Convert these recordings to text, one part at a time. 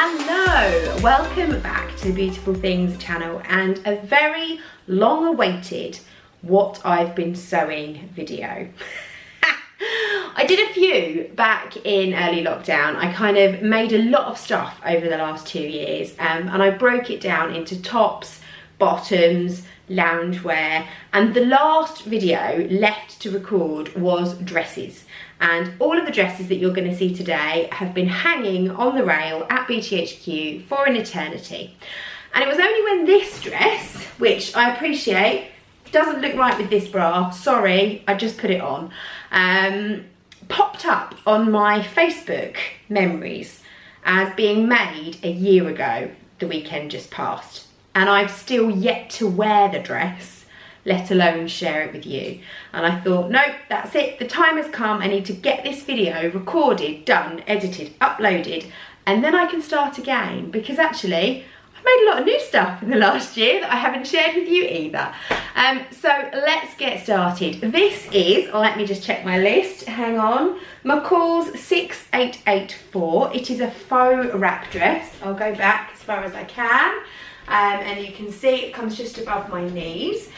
Hello, welcome back to the Beautiful Things channel and a very long awaited what I've been sewing video. I did a few back in early lockdown. I kind of made a lot of stuff over the last 2 years and I broke it down into tops, bottoms, loungewear, and the last video left to record was dresses. And all of the dresses that you're going to see today have been hanging on the rail at BTHQ for an eternity. And it was only when this dress, which I appreciate doesn't look right with this bra, sorry, I just put it on, popped up on my Facebook memories as being made a year ago, the weekend just passed. And I've still yet to wear the dress, let alone share it with you. And I thought, nope, that's it, the time has come. I need to get this video recorded, done, edited, uploaded, and then I can start again, because actually I've made a lot of new stuff in the last year that I haven't shared with you either. So let's get started. This is, let me just check my list, hang on, McCalls 6884. It is a faux wrap dress. I'll go back as far as I can. And you can see it comes just above my knees.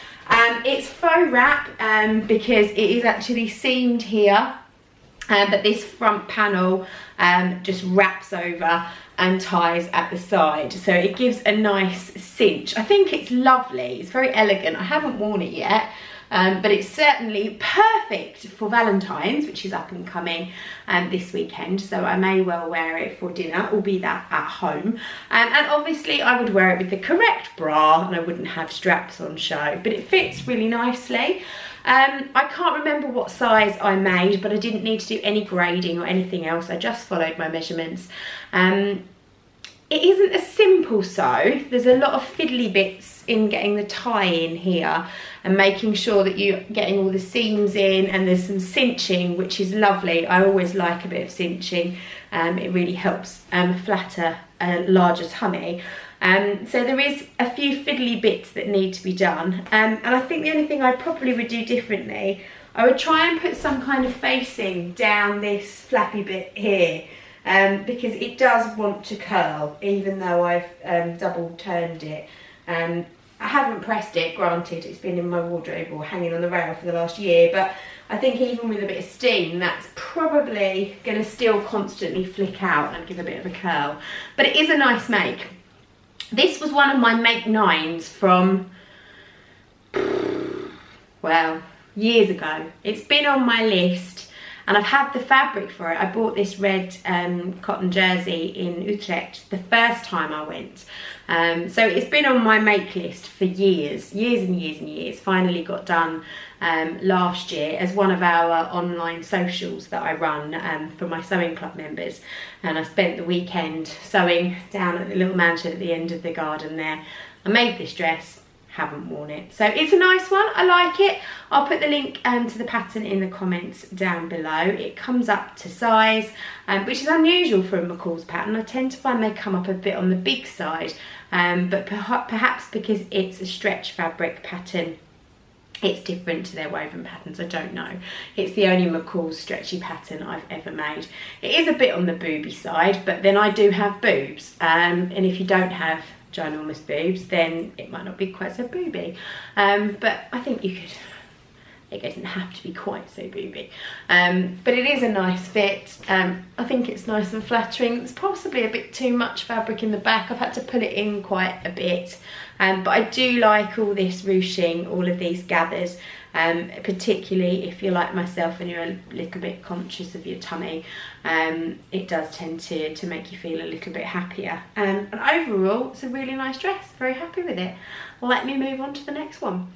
It's faux wrap because it is actually seamed here, but this front panel just wraps over and ties at the side, so it gives a nice cinch. I think it's lovely, it's very elegant. I haven't worn it yet, but it's certainly perfect for Valentine's, which is up and coming this weekend, so I may well wear it for dinner, or be that at home. And obviously I would wear it with the correct bra and I wouldn't have straps on show, but it fits really nicely. I can't remember what size I made, but I didn't need to do any grading or anything else. I just followed my measurements. It isn't a simple sew. There's a lot of fiddly bits in getting the tie in here and making sure that you're getting all the seams in, and there's some cinching, which is lovely. I always like a bit of cinching. It really helps flatter a larger tummy. So there is a few fiddly bits that need to be done, and I think the only thing I probably would do differently, I would try and put some kind of facing down this flappy bit here, because it does want to curl even though I've double turned it. I haven't pressed it, granted, it's been in my wardrobe or hanging on the rail for the last year, but I think even with a bit of steam, that's probably going to still constantly flick out and give a bit of a curl. But it is a nice make. This was one of my make 9s from, well, years ago. It's been on my list and I've had the fabric for it. I bought this red cotton jersey in Utrecht the first time I went. So it's been on my make list for years and years and years. Finally got done last year as one of our online socials that I run for my sewing club members, and I spent the weekend sewing down at the little mansion at the end of the garden there. I made this dress, haven't worn it, so it's a nice one. I like it. I'll put the link to the pattern in the comments down below. It comes up to size, which is unusual for a McCalls pattern. I tend to find they come up a bit on the big side, but perhaps because it's a stretch fabric pattern, it's different to their woven patterns, I don't know. It's the only McCalls stretchy pattern I've ever made. It is a bit on the booby side, but then I do have boobs, and if you don't have ginormous boobs, then it might not be quite so booby. But I think you could, it doesn't have to be quite so booby. But it is a nice fit. I think it's nice and flattering. It's possibly a bit too much fabric in the back. I've had to pull it in quite a bit. But I do like all this ruching, all of these gathers, particularly if you're like myself and you're a little bit conscious of your tummy. It does tend to make you feel a little bit happier. And overall, it's a really nice dress. Very happy with it. Let me move on to the next one.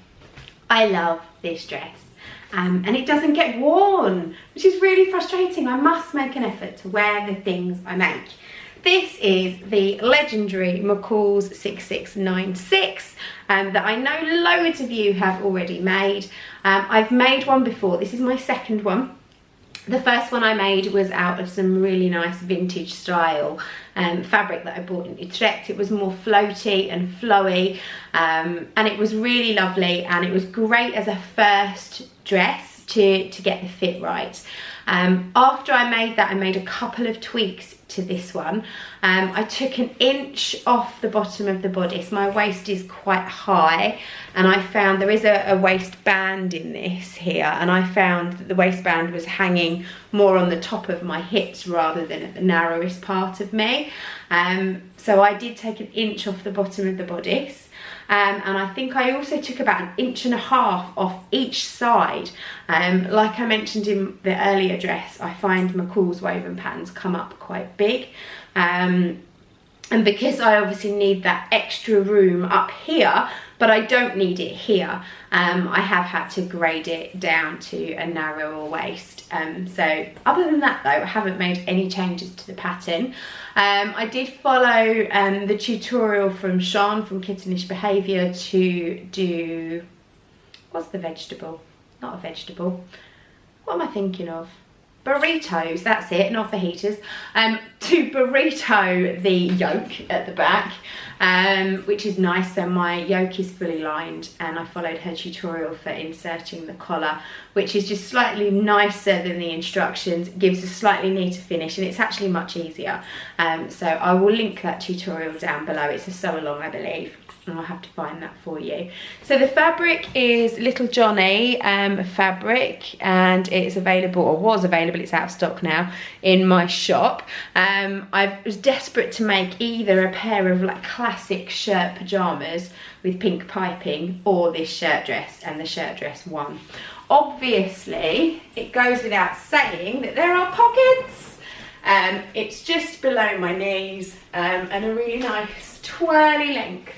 I love this dress. And it doesn't get worn, which is really frustrating. I must make an effort to wear the things I make. This is the legendary McCalls 6696 that I know loads of you have already made. I've made one before. This is my second one. The first one I made was out of some really nice vintage style fabric that I bought in Utrecht. It was more floaty and flowy, and it was really lovely, and it was great as a first dress to get the fit right. After I made that, I made a couple of tweaks to this one. I took an inch off the bottom of the bodice. My waist is quite high, and I found there is a waistband in this here, and I found that the waistband was hanging more on the top of my hips rather than at the narrowest part of me. So I did take an inch off the bottom of the bodice. And I think I also took about 1.5 inches off each side. Like I mentioned in the earlier dress, I find McCalls woven patterns come up quite big. And because I obviously need that extra room up here, but I don't need it here, I have had to grade it down to a narrower waist. So other than that though, I haven't made any changes to the pattern. I did follow the tutorial from Sean from Kittenish Behaviour to do, what's the vegetable? Not a vegetable. What am I thinking of? Burritos, that's it, not fajitas. To burrito the yoke at the back, which is nice. So my yoke is fully lined, and I followed her tutorial for inserting the collar, which is just slightly nicer than the instructions. It gives a slightly neater finish, and it's actually much easier. So I will link that tutorial down below. It's a sew along, I believe, and I'll have to find that for you. So the fabric is Little Johnny fabric, and it's available, or was available, it's out of stock now, in my shop. I was desperate to make either a pair of like classic shirt pyjamas with pink piping, or this shirt dress, and the shirt dress won. Obviously, it goes without saying that there are pockets. It's just below my knees, and a really nice twirly length.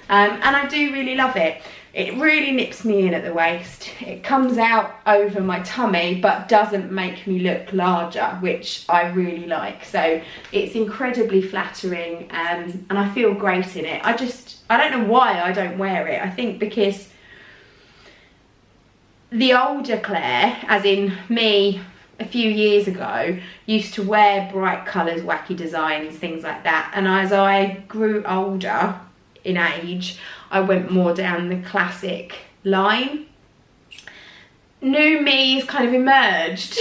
And I do really love it. It really nips me in at the waist. It comes out over my tummy, but doesn't make me look larger, which I really like. So it's incredibly flattering, and I feel great in it. I don't know why I don't wear it. I think because the older Claire, as in me a few years ago, used to wear bright colours, wacky designs, things like that. And as I grew older in age, I went more down the classic line. New me's kind of emerged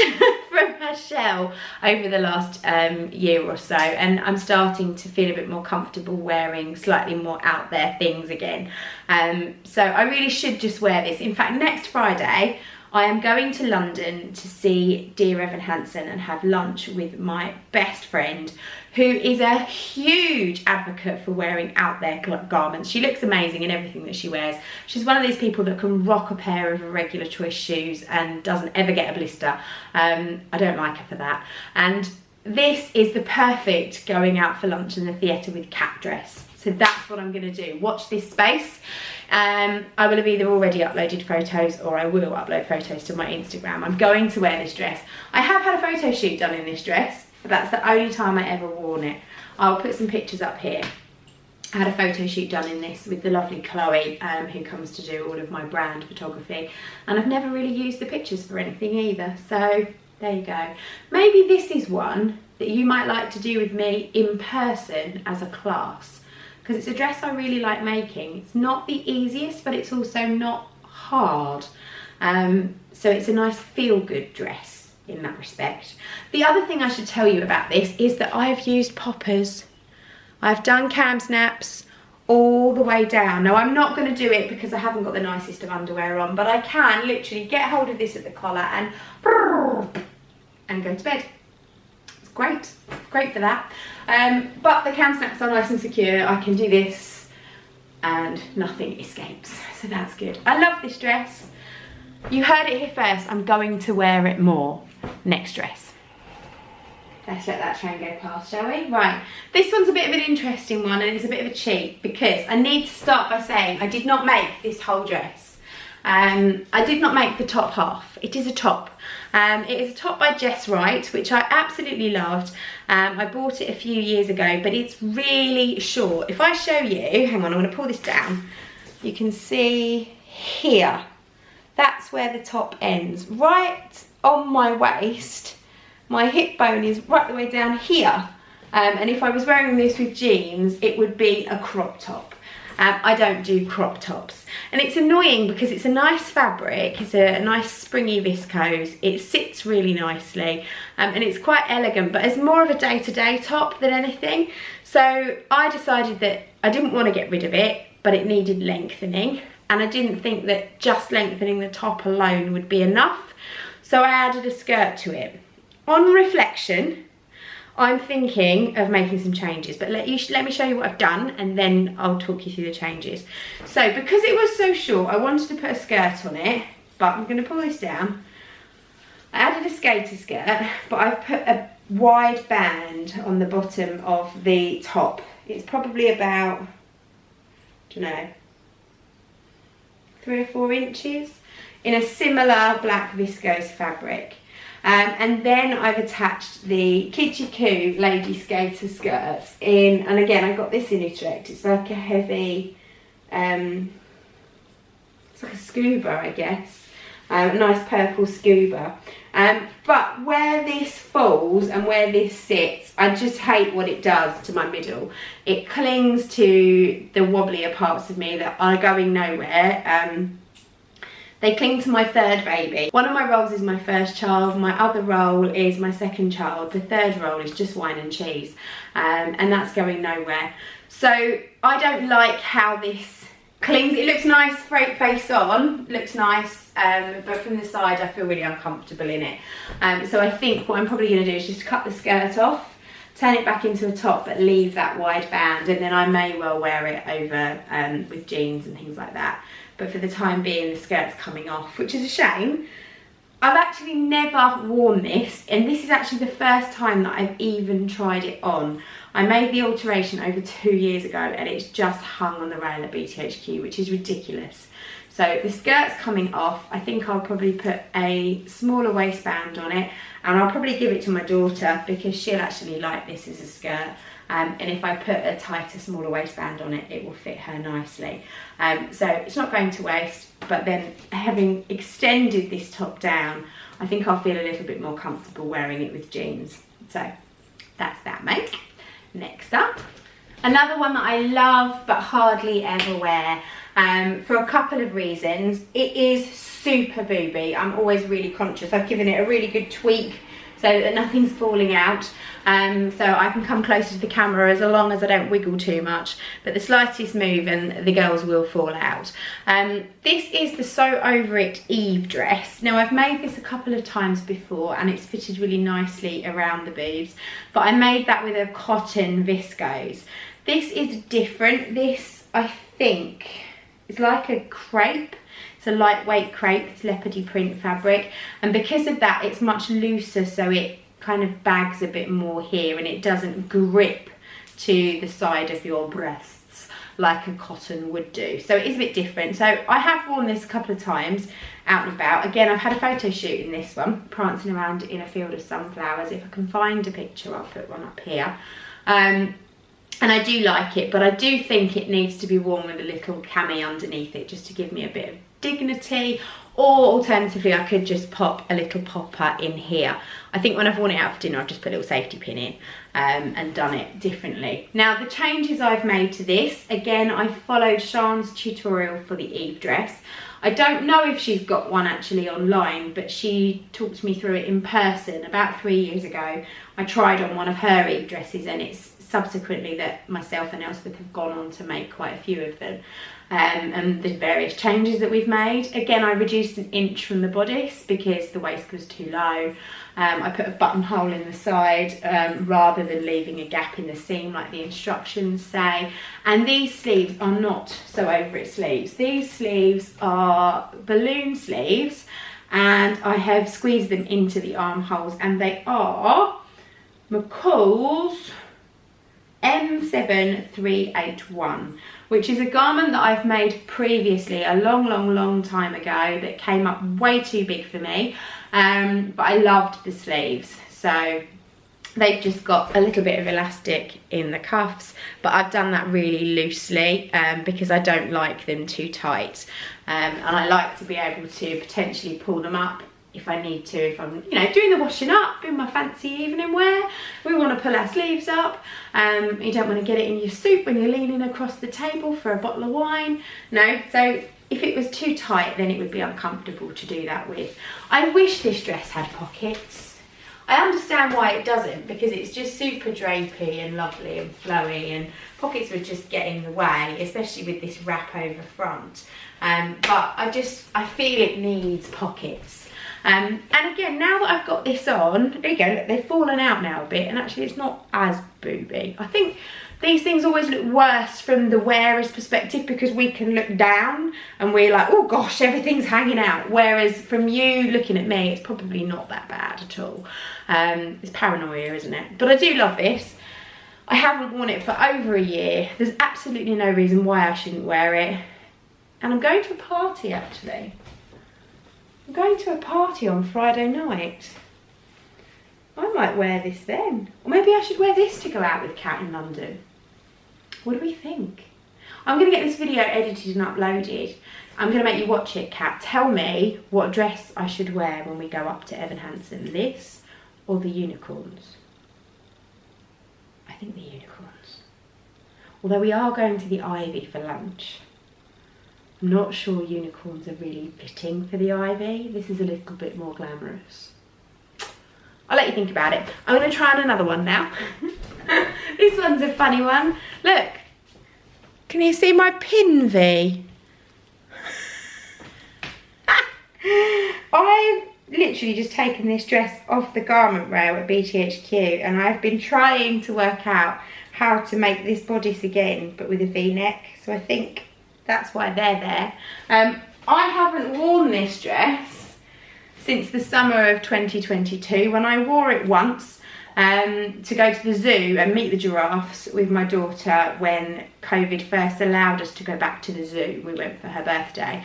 from her shell over the last year or so, and I'm starting to feel a bit more comfortable wearing slightly more out there things again. So I really should just wear this. In fact, next Friday I am going to London to see dear Evan Hansen and have lunch with my best friend, who is a huge advocate for wearing out there garments. She looks amazing in everything that she wears. She's one of these people that can rock a pair of irregular choice shoes and doesn't ever get a blister. I don't like her for that. And this is the perfect going out for lunch in the theatre with cat dress. So that's what I'm going to do. Watch this space. I will have either already uploaded photos, or I will upload photos to my Instagram. I'm going to wear this dress. I have had a photo shoot done in this dress, but that's the only time I ever worn it. I'll put some pictures up here. I had a photo shoot done in this with the lovely Chloe, who comes to do all of my brand photography, and I've never really used the pictures for anything either. So there you go. Maybe this is one that you might like to do with me in person as a class, because it's a dress I really like making. It's not the easiest, but it's also not hard. So it's a nice feel-good dress in that respect. The other thing I should tell you about this is that I've used poppers. I've done cam snaps all the way down. Now I'm not going to do it because I haven't got the nicest of underwear on, but I can literally get hold of this at the collar and go to bed. It's great, great for that. But the cam snaps are nice and secure. I can do this and nothing escapes, so that's good. I love this dress. You heard it here first. I'm going to wear it more next dress. Let's let that train go past, shall we? Right, this one's a bit of an interesting one, and it's a bit of a cheat because I need to start by saying I did not make this whole dress. I did not make the top half. It is a top. It is a top by Jess Wright, which I absolutely loved. I bought it a few years ago, but it's really short. If I show you, hang on, I'm going to pull this down. You can see here, that's where the top ends. Right on my waist, my hip bone is right the way down here. And if I was wearing this with jeans, it would be a crop top. I don't do crop tops. And it's annoying because it's a nice fabric, it's a nice springy viscose, it sits really nicely, and it's quite elegant, but it's more of a day-to-day top than anything. So I decided that I didn't want to get rid of it, but it needed lengthening, and I didn't think that just lengthening the top alone would be enough, so I added a skirt to it. On reflection, I'm thinking of making some changes, but let me show you what I've done, and then I'll talk you through the changes. So because it was so short, I wanted to put a skirt on it, but I'm going to pull this down. I added a skater skirt, but I've put a wide band on the bottom of the top. It's probably about, I don't know, 3 or 4 inches in a similar black viscose fabric. And then I've attached the Kitschy Coo lady skater skirt in, and again I got this in Utrecht. It's like a heavy, it's like a scuba, I guess, a nice purple scuba. But where this falls and where this sits, I just hate what it does to my middle. It clings to the wobblier parts of me that are going nowhere. They cling to my third baby. One of my roles is my first child, my other role is my second child, the third role is just wine and cheese, and that's going nowhere. So I don't like how this clings. It looks nice face on, looks nice, but from the side I feel really uncomfortable in it. So I think what I'm probably going to do is just cut the skirt off, turn it back into a top, but leave that wide band, and then I may well wear it over with jeans and things like that. But for the time being, the skirt's coming off, which is a shame. I've actually never worn this, and this is actually the first time that I've even tried it on. I made the alteration over 2 years ago, and it's just hung on the rail at BTHQ, which is ridiculous. So the skirt's coming off. I think I'll probably put a smaller waistband on it, and I'll probably give it to my daughter because she'll actually like this as a skirt. And if I put a tighter, smaller waistband on it, it will fit her nicely. So it's not going to waste, but then having extended this top down, I think I'll feel a little bit more comfortable wearing it with jeans. So that's that make. Next up, another one that I love but hardly ever wear, for a couple of reasons. It is super booby. I'm always really conscious. I've given it a really good tweak so that nothing's falling out, so I can come closer to the camera as long as I don't wiggle too much, but the slightest move and the girls will fall out. This is the Sew Over It Eve dress. Now I've made this a couple of times before and it's fitted really nicely around the boobs, but I made that with a cotton viscose. This is different. This, I think, is like a crepe. It's a lightweight crepe, it's leopardy print fabric, and because of that it's much looser, so it kind of bags a bit more here and it doesn't grip to the side of your breasts like a cotton would do. So it is a bit different. So I have worn this a couple of times out and about. Again, I've had a photo shoot in this one, prancing around in a field of sunflowers. If I can find a picture, I'll put one up here. And I do like it, but I do think it needs to be worn with a little cami underneath it just to give me a bit of dignity, or alternatively I could just pop a little popper in here. I think when I've worn it out for dinner I've just put a little safety pin in and done it differently. Now the changes I've made to this, again I followed Sian's tutorial for the Eve dress. I don't know if she's got one actually online, but she talked me through it in person about 3 years ago. I tried on one of her Eve dresses, and it's subsequently that myself and Elspeth have gone on to make quite a few of them. And the various changes that we've made. Again, I reduced 1 inch from the bodice because the waist was too low. I put a buttonhole in the side rather than leaving a gap in the seam like the instructions say. And these sleeves are not Sew Over It sleeves. These sleeves are balloon sleeves, and I have squeezed them into the armholes, and they are McCalls M7381, which is a garment that I've made previously a long time ago that came up way too big for me, but I loved the sleeves. So they've just got a little bit of elastic in the cuffs, but I've done that really loosely because I don't like them too tight, and I like to be able to potentially pull them up if I need to, if I'm, you know, doing the washing up in my fancy evening wear. We want to pull our sleeves up. You don't want to get it in your soup when you're leaning across the table for a bottle of wine. No, so if it was too tight, then it would be uncomfortable to do that with. I wish this dress had pockets. I understand why it doesn't, because it's just super drapey and lovely and flowy, and pockets would just get in the way, especially with this wrap over front. But I feel it needs pockets. And again, now that I've got this on, there you go, look, they've fallen out now a bit, and actually it's not as booby. I think these things always look worse from the wearer's perspective, because we can look down and we're like, oh gosh, everything's hanging out. Whereas from you looking at me, it's probably not that bad at all. It's paranoia, isn't it? But I do love this. I haven't worn it for over a year. There's absolutely no reason why I shouldn't wear it. And I'm going to a party, actually. I'm going to a party on Friday night. I might wear this then. Or maybe I should wear this to go out with Kat in London. What do we think? I'm going to get this video edited and uploaded. I'm going to make you watch it, Kat. Tell me what dress I should wear when we go up to Evan Hansen. This or the unicorns? I think the unicorns. Although we are going to the Ivy for lunch. I'm not sure unicorns are really fitting for the Ivy. This is a little bit more glamorous. I'll let you think about it. I'm going to try on another one now. This one's a funny one. Look, can you see my pin V? I've literally just taken this dress off the garment rail at BTHQ, and I've been trying to work out how to make this bodice again, but with a V-neck. So I think that's why they're there. I haven't worn this dress since the summer of 2022, when I wore it once to go to the zoo and meet the giraffes with my daughter when COVID first allowed us to go back to the zoo. We went for her birthday.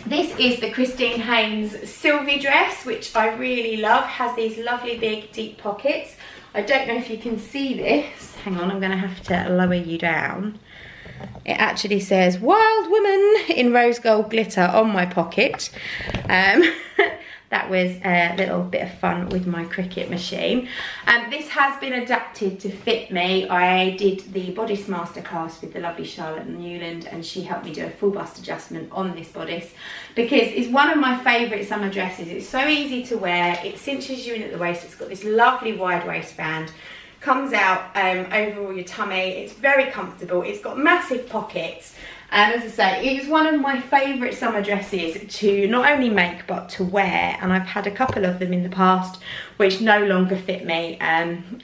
This is the Haynes Sylvie dress, which I really love. Has these lovely big deep pockets. I don't know if you can see this. Hang on, I'm going to have to lower you down. It actually says Wild Woman in rose gold glitter on my pocket. That was a little bit of fun with my Cricut machine. This has been adapted to fit me. I did the bodice masterclass with the lovely Charlotte Newland, and she helped me do a full bust adjustment on this bodice, because it's one of my favourite summer dresses. It's so easy to wear. It cinches you in at the waist. It's got this lovely wide waistband. Comes out over all your tummy. It's very comfortable. It's got massive pockets. And as I say, it is one of my favourite summer dresses to not only make but to wear. And I've had a couple of them in the past which no longer fit me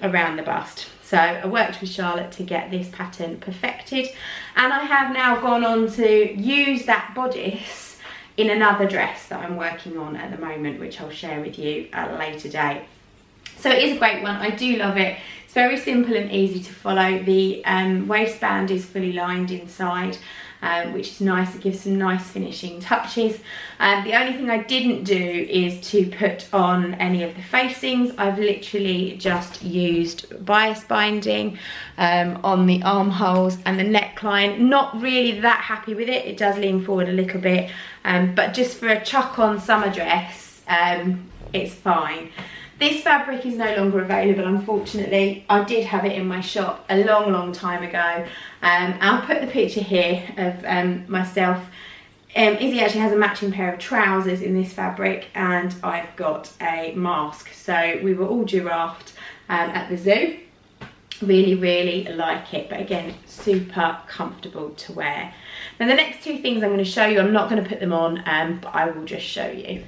around the bust. So I worked with Charlotte to get this pattern perfected. And I have now gone on to use that bodice in another dress that I'm working on at the moment, which I'll share with you at a later date. So it is a great one. I do love it. It's very simple and easy to follow. The waistband is fully lined inside, which is nice. It gives some nice finishing touches. The only thing I didn't do is to put on any of the facings. I've literally just used bias binding on the armholes and the neckline. Not really that happy with it. It does lean forward a little bit, but just for a chuck on summer dress, it's fine. This fabric is no longer available, unfortunately. I did have it in my shop a long time ago. I'll put the picture here of myself. Izzy actually has a matching pair of trousers in this fabric, and I've got a mask. So we were all giraffed at the zoo. Really like it, but again, super comfortable to wear. Now the next two things I'm going to show you, I'm not going to put them on, but I will just show you.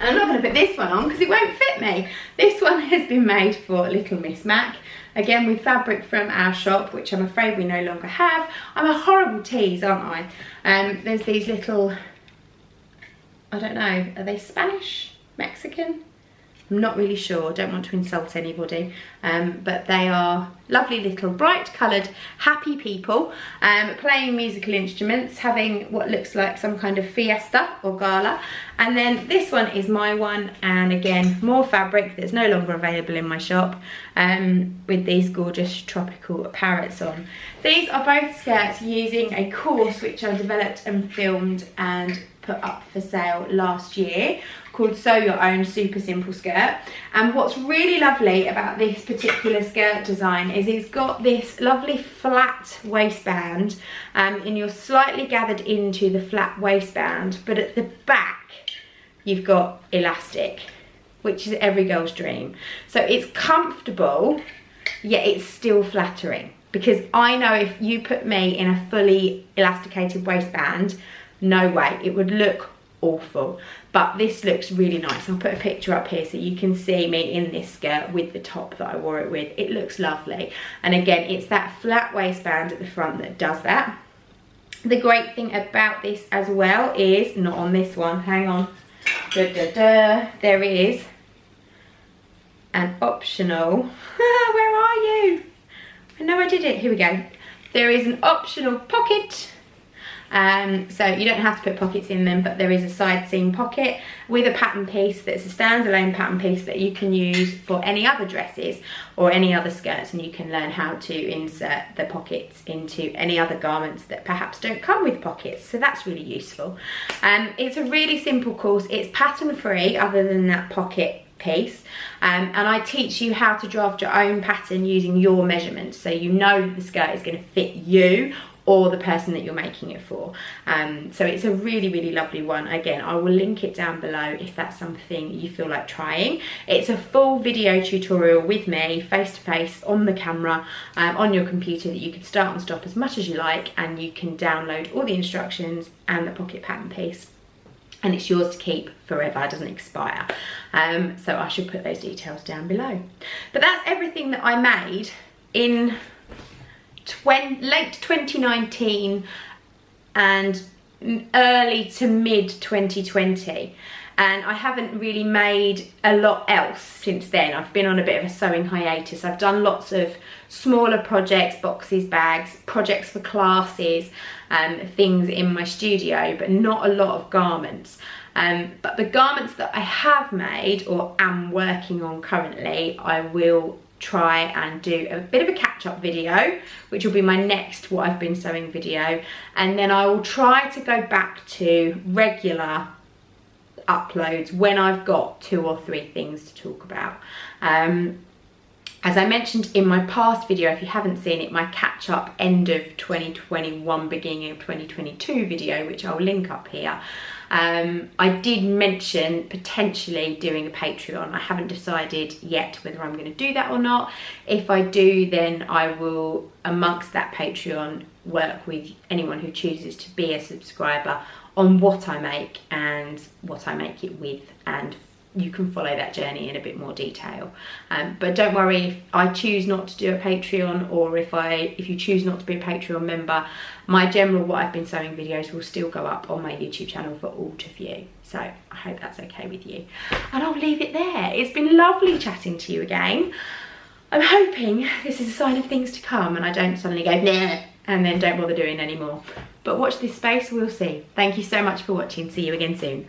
And I'm not going to put this one on because it won't fit me. This one has been made for Little Miss Mac. Again, with fabric from our shop, which I'm afraid we no longer have. I'm a horrible tease, aren't I? There's these little, I don't know, are they Spanish? Mexican? I'm not really sure, don't want to insult anybody, but they are lovely little bright coloured happy people playing musical instruments, having what looks like some kind of fiesta or gala. And then this one is my one, and again more fabric that's no longer available in my shop, with these gorgeous tropical parrots on. These are both skirts using a course which I developed and filmed and put put up for sale last year called Sew Your Own Super Simple Skirt. And what's really lovely about this particular skirt design is it's got this lovely flat waistband, and you're slightly gathered into the flat waistband, but at the back you've got elastic, which is every girl's dream. So it's comfortable, yet it's still flattering. Because I know if you put me in a fully elasticated waistband, no way, it would look awful. But this looks really nice. I'll put a picture up here so you can see me in this skirt with the top that I wore it with. It looks lovely. And again, it's that flat waistband at the front that does that. The great thing about this as well is, not on this one, hang on, there is an optional, where are you? I know I did it, here we go. There is an optional pocket. So you don't have to put pockets in them, but there is a side seam pocket with a pattern piece that's a standalone pattern piece that you can use for any other dresses or any other skirts, and you can learn how to insert the pockets into any other garments that perhaps don't come with pockets. So that's really useful. It's a really simple course. It's pattern free other than that pocket piece, and I teach you how to draft your own pattern using your measurements, so you know the skirt is going to fit you or the person that you're making it for. So it's a really lovely one. Again, I will link it down below if that's something you feel like trying. It's a full video tutorial with me, face to face, on the camera, on your computer, that you can start and stop as much as you like, and you can download all the instructions and the pocket pattern piece, and it's yours to keep forever, it doesn't expire. So I should put those details down below. But that's everything that I made in late 2019 and early to mid 2020. And I haven't really made a lot else since then. I've been on a bit of a sewing hiatus. I've done lots of smaller projects, boxes, bags, projects for classes, things in my studio, but not a lot of garments. But the garments that I have made or am working on currently, I will try and do a bit of a catch-up video, which will be my next what I've been sewing video, and then I will try to go back to regular uploads when I've got 2 or 3 things to talk about. As I mentioned in my past video, if you haven't seen it, my catch-up end of 2021, beginning of 2022 video, which I'll link up here, I did mention potentially doing a Patreon. I haven't decided yet whether I'm going to do that or not. If I do, then I will, amongst that Patreon, work with anyone who chooses to be a subscriber on what I make and what I make it with, and you can follow that journey in a bit more detail. But don't worry if I choose not to do a Patreon, or if you choose not to be a Patreon member, my general what I've been sewing videos will still go up on my YouTube channel for all to view. So I hope that's okay with you. And I'll leave it there. It's been lovely chatting to you again. I'm hoping this is a sign of things to come and I don't suddenly go nah and then don't bother doing anymore. But watch this space, we'll see. Thank you so much for watching. See you again soon.